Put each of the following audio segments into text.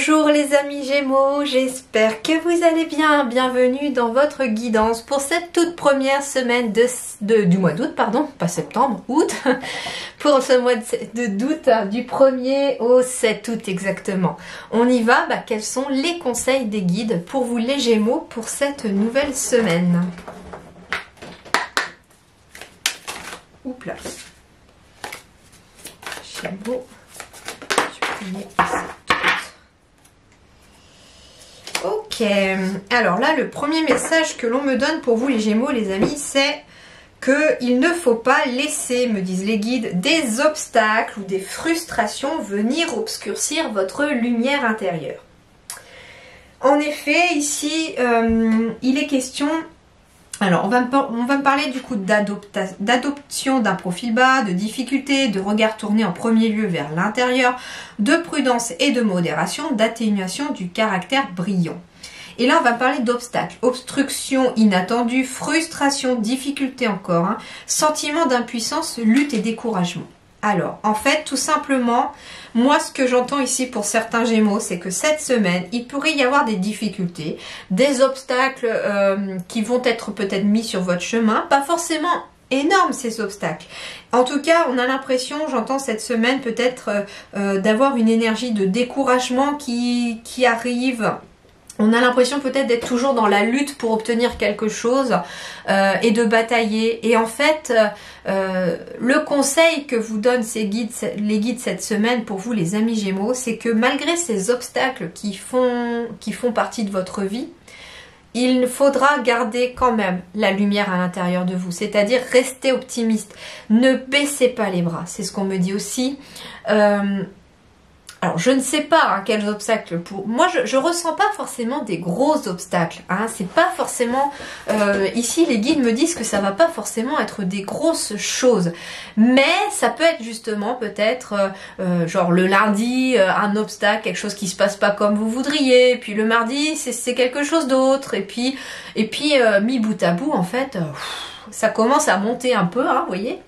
Bonjour les amis Gémeaux, j'espère que vous allez bien. Bienvenue dans votre guidance pour cette toute première semaine du mois d'août, pardon, pas septembre, août, pour ce mois d'août du 1er au 7 août exactement. On y va, quels sont les conseils des guides pour vous les Gémeaux pour cette nouvelle semaine? Oups là. Gémeaux, supprimer ça. Ok, alors là le premier message que l'on me donne pour vous les Gémeaux les amis, c'est qu'il ne faut pas laisser, me disent les guides, des obstacles ou des frustrations venir obscurcir votre lumière intérieure. En effet, ici, il est question... Alors, on va me parler du coup d'adoption d'un profil bas, de difficulté, de regard tourné en premier lieu vers l'intérieur, de prudence et de modération, d'atténuation du caractère brillant. Et là, on va parler d'obstacles, obstruction inattendue, frustration, difficulté encore, sentiment d'impuissance, lutte et découragement. Alors, en fait, tout simplement, moi, ce que j'entends ici pour certains Gémeaux, c'est que cette semaine, il pourrait y avoir des difficultés, des obstacles qui vont être peut-être mis sur votre chemin, pas forcément énormes ces obstacles. En tout cas, on a l'impression, j'entends cette semaine peut-être d'avoir une énergie de découragement qui arrive. On a l'impression peut-être d'être toujours dans la lutte pour obtenir quelque chose et de batailler. Et en fait, le conseil que vous donnent les guides cette semaine pour vous les amis Gémeaux, c'est que malgré ces obstacles qui font partie de votre vie, il faudra garder quand même la lumière à l'intérieur de vous. C'est-à-dire rester optimiste. Ne baissez pas les bras. C'est ce qu'on me dit aussi. Alors, je ne sais pas quels obstacles pour... Moi, je ressens pas forcément des gros obstacles. C'est pas forcément... Ici, les guides me disent que ça va pas forcément être des grosses choses. Mais ça peut être justement peut-être genre le lundi, un obstacle, quelque chose qui se passe pas comme vous voudriez. Puis le mardi, c'est quelque chose d'autre. Et puis mis bout à bout, en fait, ça commence à monter un peu, vous voyez.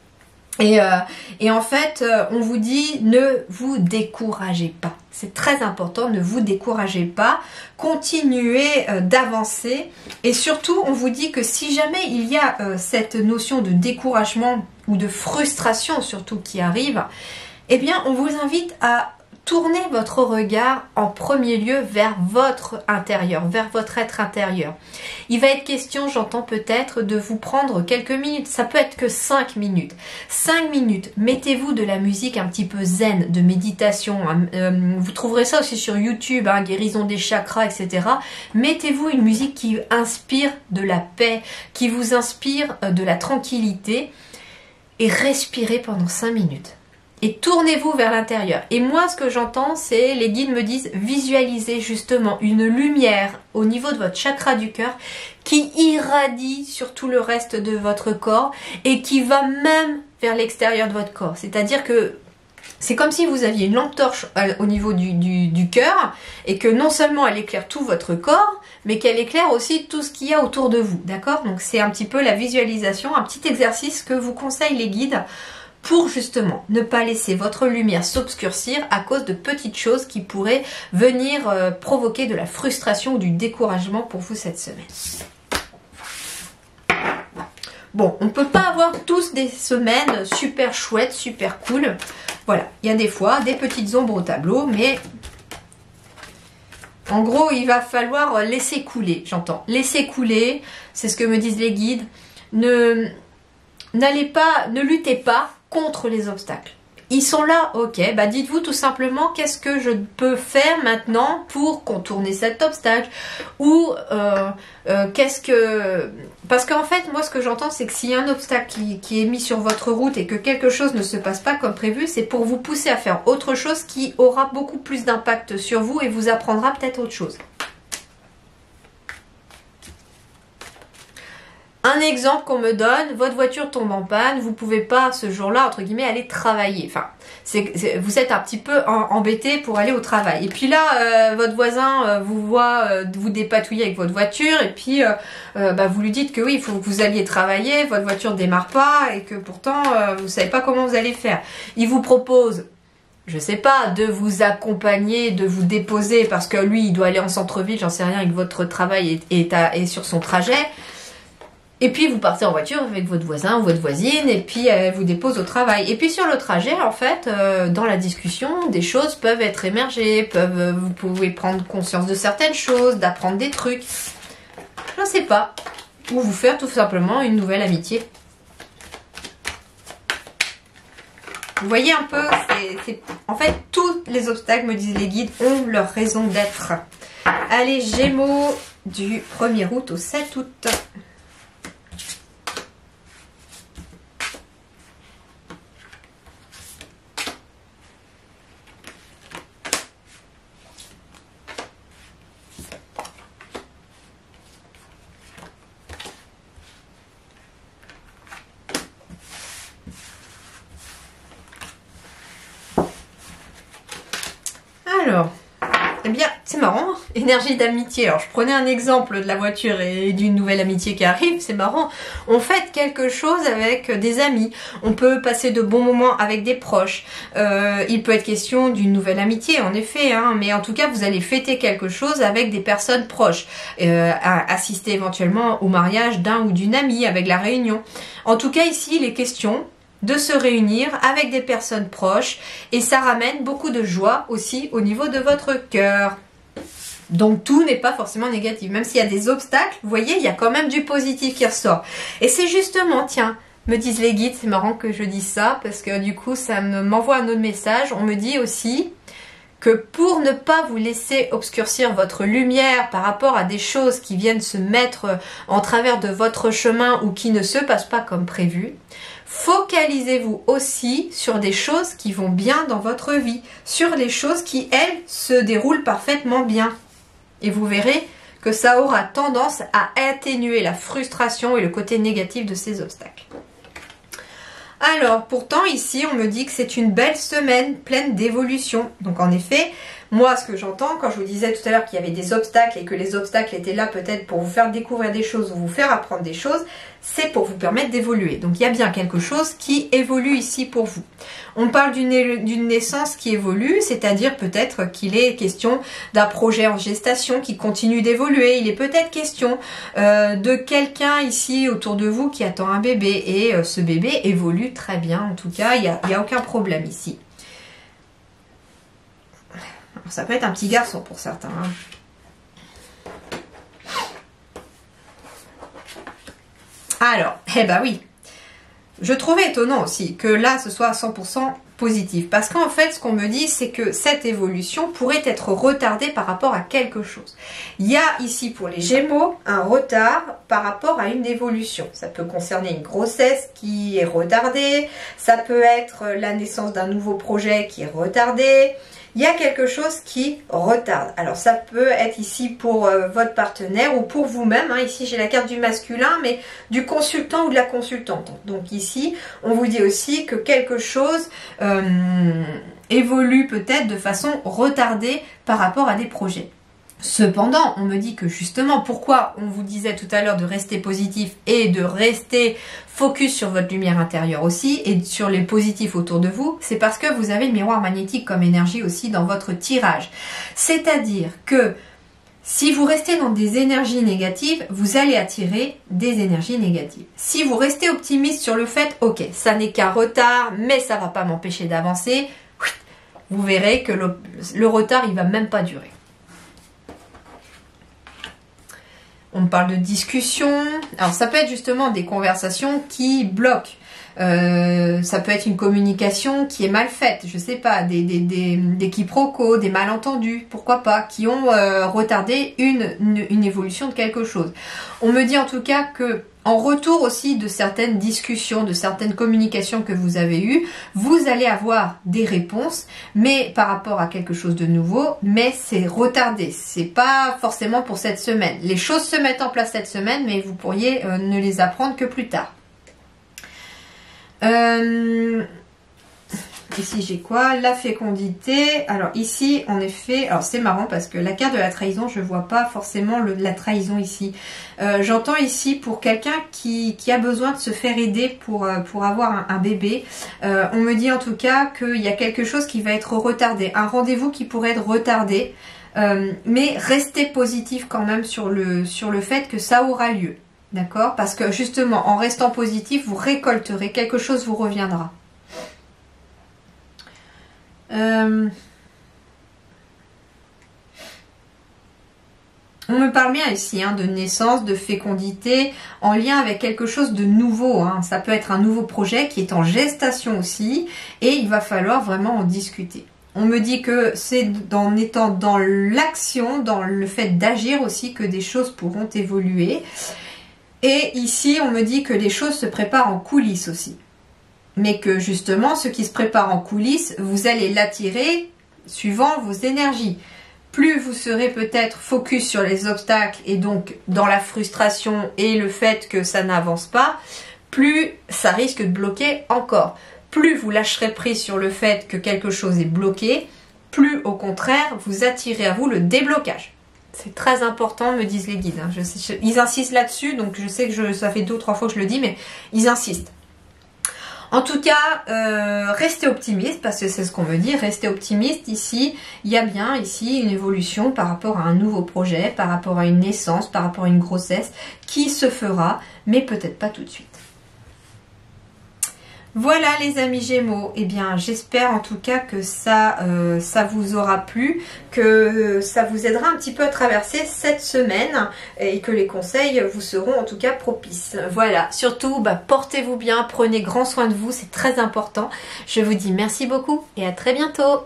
Et en fait, on vous dit ne vous découragez pas. C'est très important, ne vous découragez pas. Continuez d'avancer. Et surtout, on vous dit que si jamais il y a cette notion de découragement ou de frustration surtout qui arrive, eh bien, on vous invite à tourner votre regard en premier lieu vers votre intérieur, vers votre être intérieur. Il va être question, j'entends peut-être, de vous prendre quelques minutes. Ça peut être que 5 minutes. 5 minutes, mettez-vous de la musique un petit peu zen, de méditation. Vous trouverez ça aussi sur YouTube, guérison des chakras, etc. Mettez-vous une musique qui inspire de la paix, qui vous inspire de la tranquillité et respirez pendant 5 minutes. Et tournez-vous vers l'intérieur. Et moi, ce que j'entends, c'est, les guides me disent, visualisez justement une lumière au niveau de votre chakra du cœur qui irradie sur tout le reste de votre corps et qui va même vers l'extérieur de votre corps. C'est-à-dire que c'est comme si vous aviez une lampe torche au niveau du cœur et que non seulement elle éclaire tout votre corps, mais qu'elle éclaire aussi tout ce qu'il y a autour de vous. D'accord? Donc c'est un petit peu la visualisation, un petit exercice que vous conseillent les guides pour justement ne pas laisser votre lumière s'obscurcir à cause de petites choses qui pourraient venir provoquer de la frustration ou du découragement pour vous cette semaine. Bon, on ne peut pas avoir tous des semaines super chouettes, super cool. Voilà, il y a des fois des petites ombres au tableau, mais en gros, il va falloir laisser couler, j'entends. Laisser couler, c'est ce que me disent les guides. Ne luttez pas contre les obstacles. Ils sont là, ok, dites-vous tout simplement qu'est-ce que je peux faire maintenant pour contourner cet obstacle ou parce qu'en fait moi ce que j'entends c'est que s'il y a un obstacle qui est mis sur votre route et que quelque chose ne se passe pas comme prévu, c'est pour vous pousser à faire autre chose qui aura beaucoup plus d'impact sur vous et vous apprendra peut-être autre chose. Un exemple qu'on me donne, votre voiture tombe en panne, vous ne pouvez pas ce jour-là, entre guillemets, aller travailler. Enfin, vous êtes un petit peu embêté pour aller au travail. Et puis là, votre voisin vous voit vous dépatouiller avec votre voiture et puis vous lui dites que oui, il faut que vous alliez travailler, votre voiture ne démarre pas et que pourtant vous ne savez pas comment vous allez faire. Il vous propose je sais pas, de vous accompagner, de vous déposer parce que lui il doit aller en centre-ville, j'en sais rien, et que votre travail est sur son trajet. Et puis vous partez en voiture avec votre voisin ou votre voisine et puis elle vous dépose au travail. Et puis sur le trajet, en fait, dans la discussion, des choses peuvent être émergées, vous pouvez prendre conscience de certaines choses, d'apprendre des trucs. Je ne sais pas. Ou vous faire tout simplement une nouvelle amitié. Vous voyez un peu, en fait, tous les obstacles, me disent les guides, ont leur raison d'être. Allez, Gémeaux, du 1er août au 7 août. Alors, eh bien, c'est marrant, énergie d'amitié. Alors, je prenais un exemple de la voiture et d'une nouvelle amitié qui arrive, c'est marrant. On fête quelque chose avec des amis, on peut passer de bons moments avec des proches. Il peut être question d'une nouvelle amitié, en effet, hein, mais en tout cas, vous allez fêter quelque chose avec des personnes proches. Assister éventuellement au mariage d'un ou d'une amie, avec la réunion. En tout cas, ici, il est question de se réunir avec des personnes proches et ça ramène beaucoup de joie aussi au niveau de votre cœur. Donc tout n'est pas forcément négatif, même s'il y a des obstacles, vous voyez, il y a quand même du positif qui ressort. Et c'est justement, tiens, me disent les guides, c'est marrant que je dise ça parce que du coup ça m'envoie un autre message, on me dit aussi que pour ne pas vous laisser obscurcir votre lumière par rapport à des choses qui viennent se mettre en travers de votre chemin ou qui ne se passent pas comme prévu, focalisez-vous aussi sur des choses qui vont bien dans votre vie, sur les choses qui, elles, se déroulent parfaitement bien. Et vous verrez que ça aura tendance à atténuer la frustration et le côté négatif de ces obstacles. Alors, pourtant, ici, on me dit que c'est une belle semaine pleine d'évolution. Donc, en effet, moi, ce que j'entends, quand je vous disais tout à l'heure qu'il y avait des obstacles et que les obstacles étaient là peut-être pour vous faire découvrir des choses ou vous faire apprendre des choses, c'est pour vous permettre d'évoluer. Donc, il y a bien quelque chose qui évolue ici pour vous. On parle d'une naissance qui évolue, c'est-à-dire peut-être qu'il est question d'un projet en gestation qui continue d'évoluer. Il est peut-être question de quelqu'un ici autour de vous qui attend un bébé et ce bébé évolue très bien. En tout cas, il n'y a aucun problème ici. Ça peut être un petit garçon pour certains. Hein. Alors, eh ben oui. Je trouvais étonnant aussi que là, ce soit à 100% positif. Parce qu'en fait, ce qu'on me dit, c'est que cette évolution pourrait être retardée par rapport à quelque chose. Il y a ici, pour les Gémeaux, un retard par rapport à une évolution. Ça peut concerner une grossesse qui est retardée. Ça peut être la naissance d'un nouveau projet qui est retardé. Il y a quelque chose qui retarde. Alors ça peut être ici pour votre partenaire ou pour vous-même. Hein. Ici j'ai la carte du masculin, mais du consultant ou de la consultante. Donc ici on vous dit aussi que quelque chose évolue peut-être de façon retardée par rapport à des projets. Cependant, on me dit que justement, pourquoi on vous disait tout à l'heure de rester positif et de rester focus sur votre lumière intérieure aussi et sur les positifs autour de vous, c'est parce que vous avez le miroir magnétique comme énergie aussi dans votre tirage. C'est-à-dire que si vous restez dans des énergies négatives, vous allez attirer des énergies négatives. Si vous restez optimiste sur le fait, ok, ça n'est qu'un retard, mais ça ne va pas m'empêcher d'avancer, vous verrez que le retard, il ne va même pas durer. On parle de discussion. Alors ça peut être justement des conversations qui bloquent. Ça peut être une communication qui est mal faite. Je sais pas, des quiproquos, des malentendus, pourquoi pas, qui ont retardé une évolution de quelque chose. On me dit en tout cas que en retour aussi de certaines discussions, de certaines communications que vous avez eues, vous allez avoir des réponses, mais par rapport à quelque chose de nouveau, mais c'est retardé. C'est pas forcément pour cette semaine. Les choses se mettent en place cette semaine, mais vous pourriez ne les apprendre que plus tard. Ici j'ai quoi? La fécondité. Alors ici en effet, alors c'est marrant parce que la carte de la trahison, je vois pas forcément la trahison ici. J'entends ici pour quelqu'un qui a besoin de se faire aider pour avoir un bébé. On me dit en tout cas qu'il y a quelque chose qui va être retardé, un rendez-vous qui pourrait être retardé. Mais restez positif quand même sur le fait que ça aura lieu. D'accord? Parce que justement, en restant positif, vous récolterez, quelque chose vous reviendra. On me parle bien ici de naissance, de fécondité, en lien avec quelque chose de nouveau. Ça peut être un nouveau projet qui est en gestation aussi, et il va falloir vraiment en discuter. On me dit que c'est en étant dans l'action, dans le fait d'agir aussi, que des choses pourront évoluer. Et ici, on me dit que les choses se préparent en coulisses aussi. Mais que justement, ce qui se prépare en coulisses, vous allez l'attirer suivant vos énergies. Plus vous serez peut-être focus sur les obstacles et donc dans la frustration et le fait que ça n'avance pas, plus ça risque de bloquer encore. Plus vous lâcherez prise sur le fait que quelque chose est bloqué, plus au contraire vous attirez à vous le déblocage. C'est très important, me disent les guides. Ils insistent là-dessus, donc je sais que ça fait 2 ou 3 fois que je le dis, mais ils insistent. En tout cas, restez optimiste, parce que c'est ce qu'on me dit, restez optimiste. Ici, il y a bien ici une évolution par rapport à un nouveau projet, par rapport à une naissance, par rapport à une grossesse, qui se fera, mais peut-être pas tout de suite. Voilà les amis Gémeaux, eh bien j'espère en tout cas que ça vous aura plu, que ça vous aidera un petit peu à traverser cette semaine et que les conseils vous seront en tout cas propices. Voilà, surtout portez-vous bien, prenez grand soin de vous, c'est très important. Je vous dis merci beaucoup et à très bientôt.